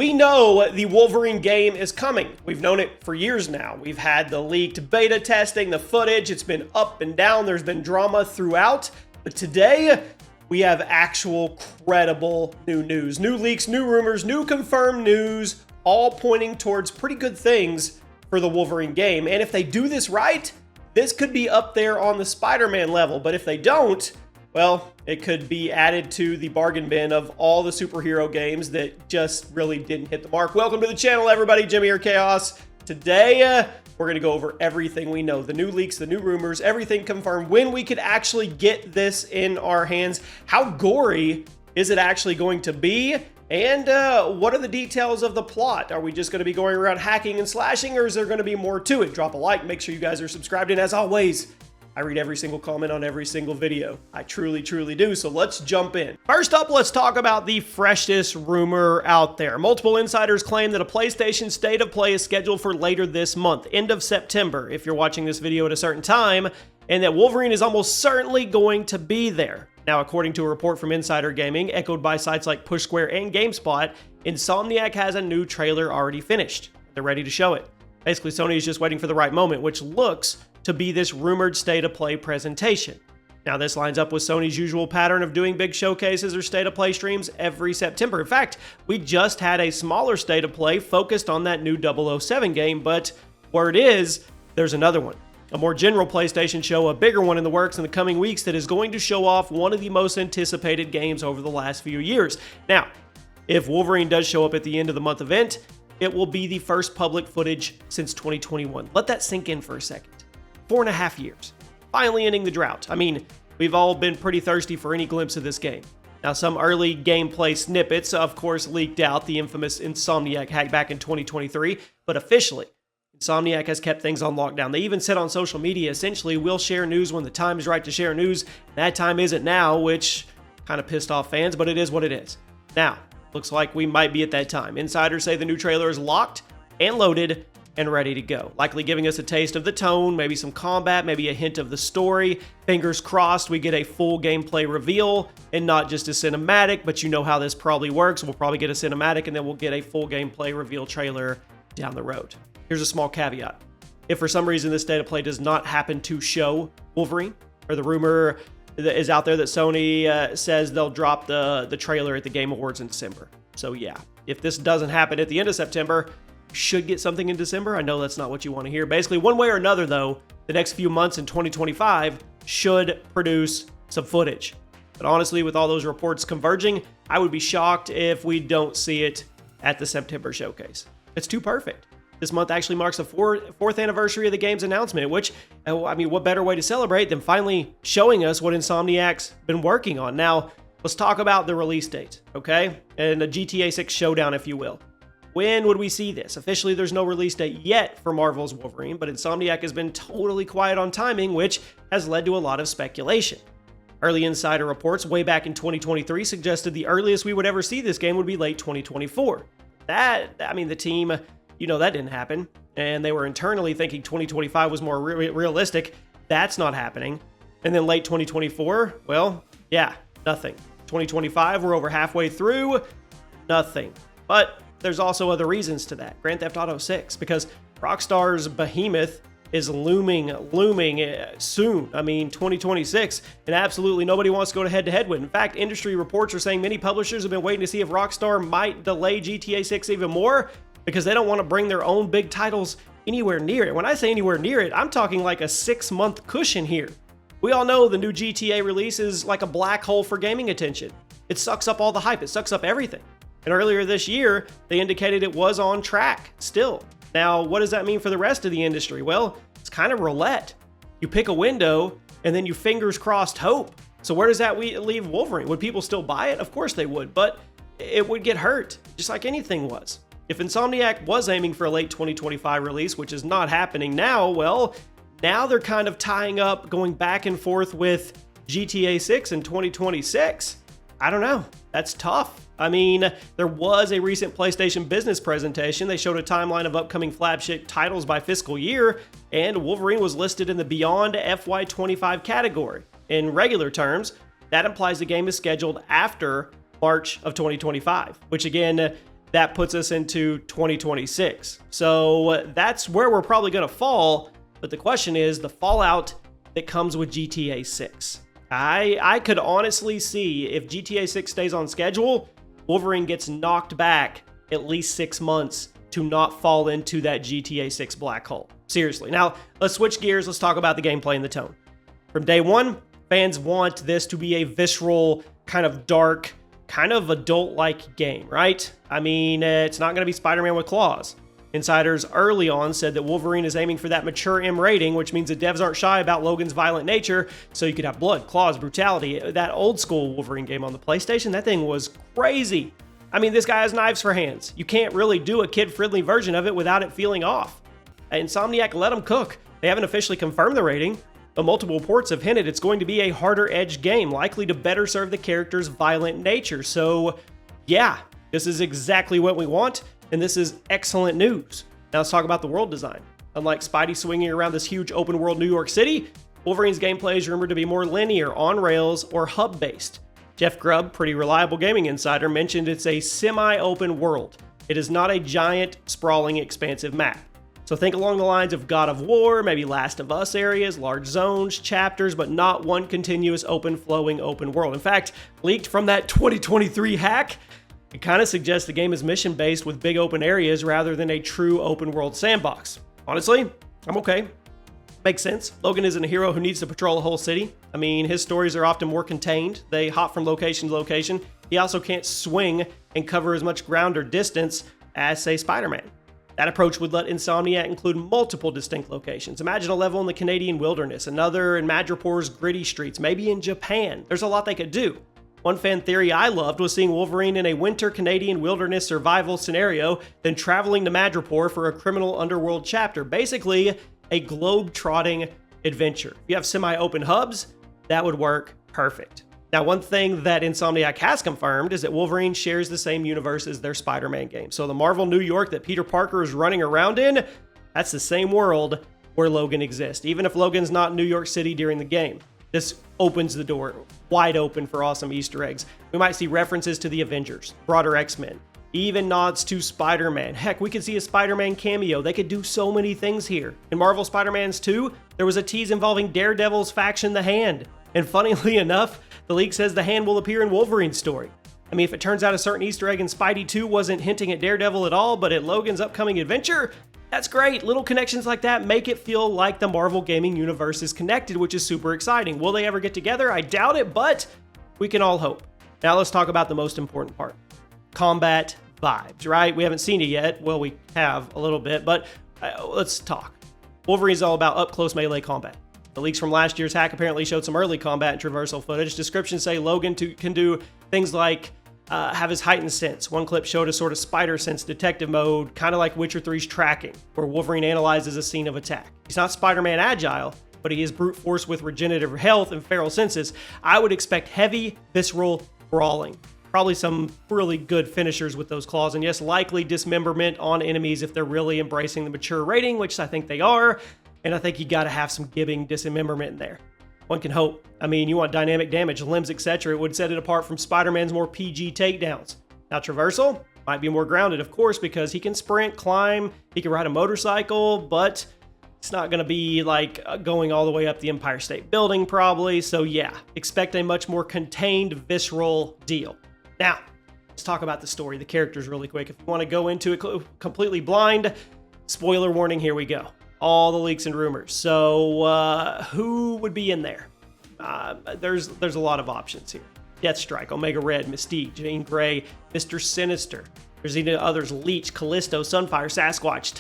We know the Wolverine game is coming. We've known it for years now. We've had the leaked beta testing, the footage. It's been up and down. There's been drama throughout. But today, we have actual credible new news. New leaks, new rumors, new confirmed news, all pointing towards pretty good things for the Wolverine game. And if they do this right, this could be up there on the Spider-Man level. But if they don't, well, it could be added to the bargain bin of all the superhero games that just really didn't hit the mark. Welcome to the channel, everybody. Jimmy or Chaos. Today, we're going to go over everything we know. The new leaks, the new rumors, everything confirmed. When we could actually get this in our hands. How gory is it actually going to be? And what are the details of the plot? Are we just going to be going around hacking and slashing, or is there going to be more to it? Drop a like. Make sure you guys are subscribed. And as always, I read every single comment on every single video. I truly, truly do. So let's jump in. First up, let's talk about the freshest rumor out there. Multiple insiders claim that a PlayStation State of Play is scheduled for later this month, end of September, if you're watching this video at a certain time, and that Wolverine is almost certainly going to be there. Now, according to a report from Insider Gaming, echoed by sites like Push Square and GameSpot, Insomniac has a new trailer already finished. They're ready to show it. Basically, Sony is just waiting for the right moment, which looks to be this rumored State of Play presentation. Now, this lines up with Sony's usual pattern of doing big showcases or State of Play streams every September. In fact, we just had a smaller State of Play focused on that new 007 game, but word is, there's another one. A more general PlayStation show, a bigger one in the works in the coming weeks that is going to show off one of the most anticipated games over the last few years. Now, if Wolverine does show up at the end of the month event, it will be the first public footage since 2021. Let that sink in for a second. 4.5 years. Finally ending the drought. I mean, we've all been pretty thirsty for any glimpse of this game. Now, some early gameplay snippets, of course, leaked out, the infamous Insomniac hack back in 2023, but officially, Insomniac has kept things on lockdown. They even said on social media, essentially, we'll share news when the time is right to share news. That time isn't now, which kind of pissed off fans, but it is what it is. Now, looks like we might be at that time. Insiders say the new trailer is locked and loaded and ready to go, likely giving us a taste of the tone, maybe some combat, maybe a hint of the story. Fingers crossed we get a full gameplay reveal and not just a cinematic, but you know how this probably works. We'll probably get a cinematic and then we'll get a full gameplay reveal trailer down the road. Here's a small caveat. If for some reason this State of Play does not happen to show Wolverine, or the rumor that is out there that Sony says they'll drop the trailer at the Game Awards in December. So yeah, if this doesn't happen at the end of September, should get something in December. I know that's not what you want to hear. Basically, one way or another, though, the next few months in 2025 should produce some footage. But honestly, with all those reports converging, I would be shocked if we don't see it at the September showcase. It's too perfect. This month actually marks the fourth anniversary of the game's announcement, which, I mean, what better way to celebrate than finally showing us what Insomniac's been working on. Now, let's talk about the release date, okay? And a GTA 6 showdown, if you will. When would we see this? Officially, there's no release date yet for Marvel's Wolverine, but Insomniac has been totally quiet on timing, which has led to a lot of speculation. Early insider reports way back in 2023 suggested the earliest we would ever see this game would be late 2024. The team, you know, that didn't happen, and they were internally thinking 2025 was more realistic. That's not happening. And then late 2024, well, yeah, nothing. 2025, we're over halfway through, nothing. But there's also other reasons to that. Grand Theft Auto 6, because Rockstar's behemoth is looming soon. I mean, 2026, and absolutely nobody wants to go to head-to-head with. In fact, industry reports are saying many publishers have been waiting to see if Rockstar might delay GTA 6 even more because they don't want to bring their own big titles anywhere near it. When I say anywhere near it, I'm talking like a 6-month cushion here. We all know the new GTA release is like a black hole for gaming attention. It sucks up all the hype. It sucks up everything. And earlier this year, they indicated it was on track still. Now, what does that mean for the rest of the industry? Well, it's kind of roulette. You pick a window, and then you fingers crossed hope. So where does that leave Wolverine? Would people still buy it? Of course they would, but it would get hurt, just like anything was. If Insomniac was aiming for a late 2025 release, which is not happening now, well, now they're kind of tying up, going back and forth with GTA 6 in 2026. I don't know. That's tough. I mean, there was a recent PlayStation business presentation. They showed a timeline of upcoming flagship titles by fiscal year, and Wolverine was listed in the Beyond FY25 category. In regular terms, that implies the game is scheduled after March of 2025, which again, that puts us into 2026. So that's where we're probably going to fall. But the question is the fallout that comes with GTA 6. I could honestly see if GTA 6 stays on schedule, Wolverine gets knocked back at least 6 months to not fall into that GTA 6 black hole. Seriously. Now, let's switch gears. Let's talk about the gameplay and the tone. From day one, fans want this to be a visceral, kind of dark, kind of adult-like game, right? I mean, it's not going to be Spider-Man with claws. Insiders early on said that Wolverine is aiming for that mature M rating, which means the devs aren't shy about Logan's violent nature, so you could have blood, claws, brutality. That old school Wolverine game on the PlayStation, that thing was crazy. I mean, this guy has knives for hands. You can't really do a kid-friendly version of it without it feeling off. Insomniac let them cook. They haven't officially confirmed the rating, but multiple reports have hinted it's going to be a harder-edged game, likely to better serve the character's violent nature. So, yeah, this is exactly what we want. And this is excellent news. Now let's talk about the world design. Unlike Spidey swinging around this huge open world New York City, Wolverine's gameplay is rumored to be more linear, on rails, or hub-based. Jeff Grubb, pretty reliable gaming insider, mentioned it's a semi-open world. It is not a giant, sprawling, expansive map. So think along the lines of God of War, maybe Last of Us areas, large zones, chapters, but not one continuous open, flowing open world. In fact, leaked from that 2023 hack, it kind of suggests the game is mission-based with big open areas rather than a true open-world sandbox. Honestly, I'm okay. Makes sense. Logan isn't a hero who needs to patrol a whole city. I mean, his stories are often more contained. They hop from location to location. He also can't swing and cover as much ground or distance as, say, Spider-Man. That approach would let Insomniac include multiple distinct locations. Imagine a level in the Canadian wilderness, another in Madripoor's gritty streets, maybe in Japan. There's a lot they could do. One fan theory I loved was seeing Wolverine in a winter Canadian wilderness survival scenario, then traveling to Madripoor for a criminal underworld chapter. Basically, a globe-trotting adventure. If you have semi-open hubs, that would work perfect. Now, one thing that Insomniac has confirmed is that Wolverine shares the same universe as their Spider-Man game. So the Marvel New York that Peter Parker is running around in, that's the same world where Logan exists, even if Logan's not in New York City during the game. This opens the door wide open for awesome Easter eggs. We might see references to the Avengers, broader X-Men, even nods to Spider-Man. Heck, we could see a Spider-Man cameo. They could do so many things here. In Marvel Spider-Man's 2, there was a tease involving Daredevil's faction, The Hand. And funnily enough, the leak says The Hand will appear in Wolverine's story. I mean, if it turns out a certain Easter egg in Spidey 2 wasn't hinting at Daredevil at all, but at Logan's upcoming adventure, that's great. Little connections like that make it feel like the Marvel gaming universe is connected, which is super exciting. Will they ever get together? I doubt it, but we can all hope. Now let's talk about the most important part. Combat vibes, right? We haven't seen it yet. Well, we have a little bit, but let's talk. Wolverine's all about up-close melee combat. The leaks from last year's hack apparently showed some early combat and traversal footage. Descriptions say Logan can do things like have his heightened sense. One clip showed a sort of spider sense detective mode, kind of like Witcher 3's tracking, where Wolverine analyzes a scene of attack. He's not Spider-Man agile, but he is brute force with regenerative health and feral senses. I would expect heavy, visceral brawling. Probably some really good finishers with those claws, and yes, likely dismemberment on enemies if they're really embracing the mature rating, which I think they are, and I think you gotta have some gibbing dismemberment in there. One can hope. I mean, you want dynamic damage, limbs, etc. It would set it apart from Spider-Man's more PG takedowns. Now, traversal might be more grounded, of course, because he can sprint, climb, he can ride a motorcycle, but it's not going to be like going all the way up the Empire State Building, probably. So yeah, expect a much more contained, visceral deal. Now, let's talk about the story, the characters really quick. If you want to go into it completely blind, spoiler warning, here we go. All the leaks and rumors. So who would be in there? There's a lot of options here. Deathstrike, Omega Red, Mystique, Jean Grey, Mr. Sinister. There's even others: Leech, Callisto, Sunfire, Sasquatch,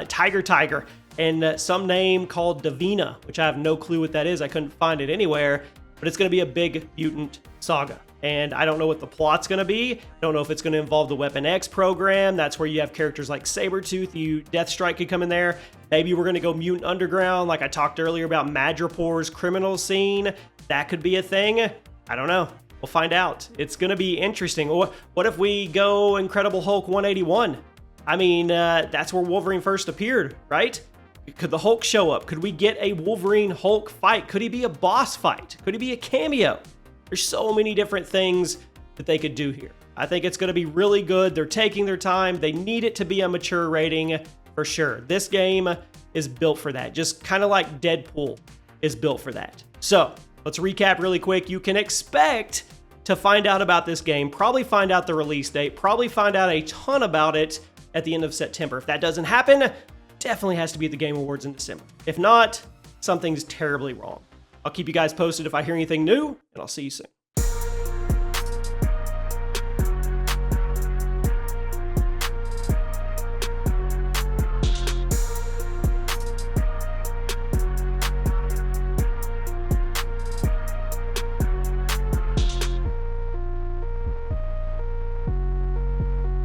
Tiger, and some name called Davina, which I have no clue what that is. I couldn't find it anywhere, but it's going to be a big mutant saga. And I don't know what the plot's going to be. I don't know if it's going to involve the Weapon X program. That's where you have characters like Sabretooth. Deathstrike could come in there. Maybe we're going to go Mutant Underground, like I talked earlier about Madripoor's criminal scene. That could be a thing. I don't know. We'll find out. It's going to be interesting. What if we go Incredible Hulk 181? I mean, that's where Wolverine first appeared, right? Could the Hulk show up? Could we get a Wolverine-Hulk fight? Could he be a boss fight? Could he be a cameo? There's so many different things that they could do here. I think it's going to be really good. They're taking their time. They need it to be a mature rating for sure. This game is built for that, just kind of like Deadpool is built for that. So let's recap really quick. You can expect to find out about this game, probably find out the release date, probably find out a ton about it at the end of September. If that doesn't happen, definitely has to be at the Game Awards in December. If not, something's terribly wrong. I'll keep you guys posted if I hear anything new, and I'll see you soon.